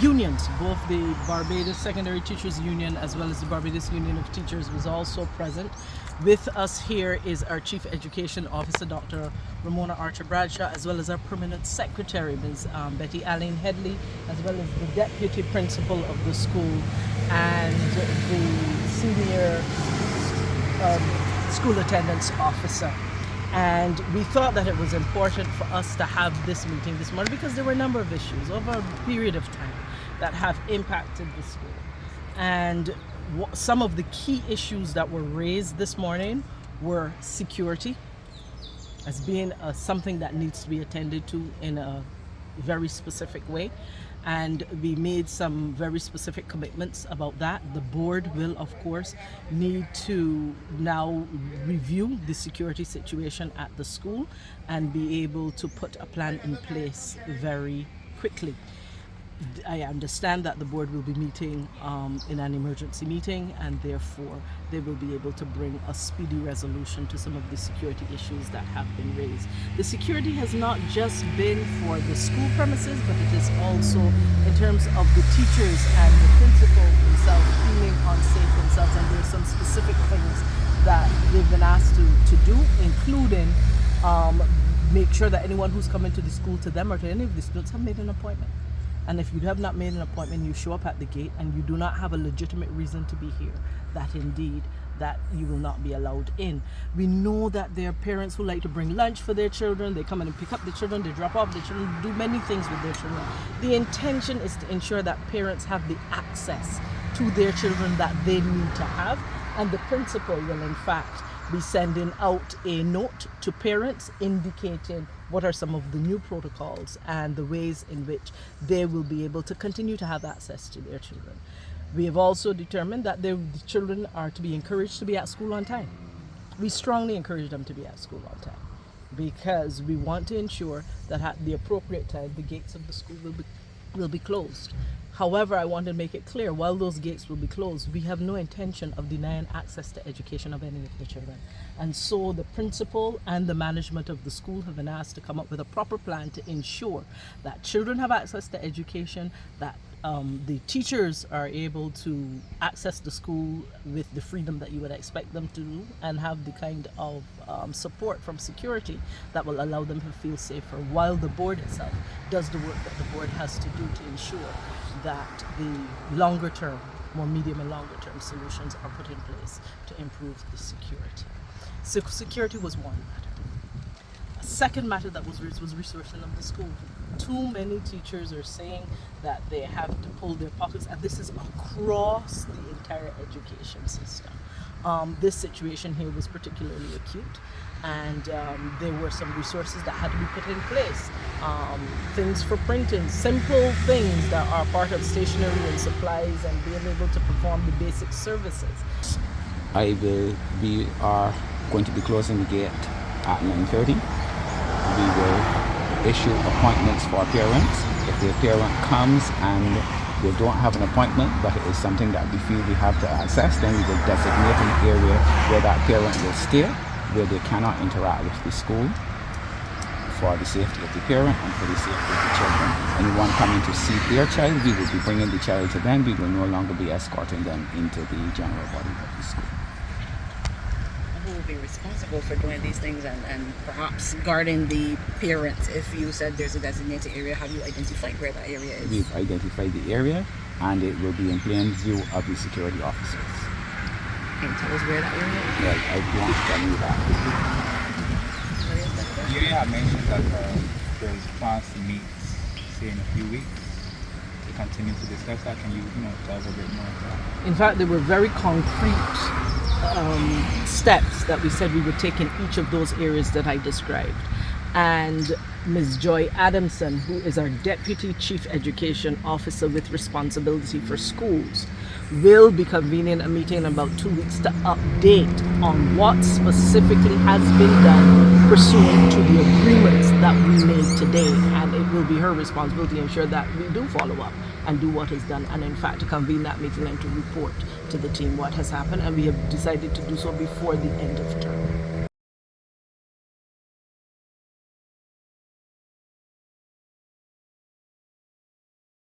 Unions, both the Barbados Secondary Teachers Union as well as the Barbados Union of Teachers was also present. With us here is our Chief Education Officer, Dr. Ramona Archer-Bradshaw, as well as our Permanent Secretary, Ms. Betty Aline Headley, as well as the Deputy Principal of the school and the Senior School Attendance Officer. And we thought that it was important for us to have this meeting this morning because there were a number of issues over a period of time that have impacted the school. And some of the key issues that were raised this morning were security as being something that needs to be attended to in a very specific way. And we made some very specific commitments about that. The board will, of course, need to now review the security situation at the school and be able to put a plan in place very quickly. I understand that the board will be meeting in an emergency meeting, and therefore they will be able to bring a speedy resolution to some of the security issues that have been raised. The security has not just been for the school premises, but it is also in terms of the teachers and the principal themselves feeling unsafe themselves, and there are some specific things that they've been asked to do, including make sure that anyone who's coming to the school, to them or to any of the students, have made an appointment. And if you have not made an appointment, you show up at the gate and you do not have a legitimate reason to be here, that indeed that you will not be allowed in. We know that there are parents who like to bring lunch for their children. They come in and pick up the children, they drop off the children, do many things with their children. The intention is to ensure that parents have the access to their children that they need to have, and the principal will in fact be sending out a note to parents indicating what are some of the new protocols and the ways in which they will be able to continue to have access to their children. We have also determined that the children are to be encouraged to be at school on time. We strongly encourage them to be at school on time because we want to ensure that at the appropriate time the gates of the school will be closed. However, I want to make it clear, while those gates will be closed, we have no intention of denying access to education of any of the children. And so the principal and the management of the school have been asked to come up with a proper plan to ensure that children have access to education, that the teachers are able to access the school with the freedom that you would expect them to do, and have the kind of support from security that will allow them to feel safer, while the board itself does the work that the board has to do to ensure that the longer term, more medium and longer term solutions are put in place to improve the security. So security was one matter. A second matter that was raised was resourcing of the school. Too many teachers are saying that they have to pull their pockets, and this is across the entire education system. This situation here was particularly acute, and there were some resources that had to be put in place. Things for printing, simple things that are part of stationery and supplies and being able to perform the basic services. We are going to be closing the gate at 9:30. We will issue appointments for parents. If the parent comes and they don't have an appointment, but it is something that we feel we have to access, then we will designate an area where that parent will stay, where they cannot interact with the school, for the safety of the parent and for the safety of the children. Anyone coming to see their child, we will be bringing the child to them. We will no longer be escorting them into the general body of the school. Who will be responsible for doing these things and perhaps guarding the parents? If you said there's a designated area, have you identified where that area is? We've identified the area, and it will be in plain view of the security officers. Can you tell us where that area is? Well, I won't tell you that. You have mentioned that there's plans to meet, say, in a few weeks to continue to discuss that. Can you tell us a bit more about that? In fact, there were very concrete steps that we said we would take in each of those areas that I described. And Ms. Joy Adamson, who is our Deputy Chief Education Officer with responsibility for schools, will be convening a meeting in about 2 weeks to update on what specifically has been done pursuant to the agreements that we made today. And it will be her responsibility to ensure that we do follow up and do what is done, and in fact to convene that meeting and to report to the team what has happened, and we have decided to do so before the end of term.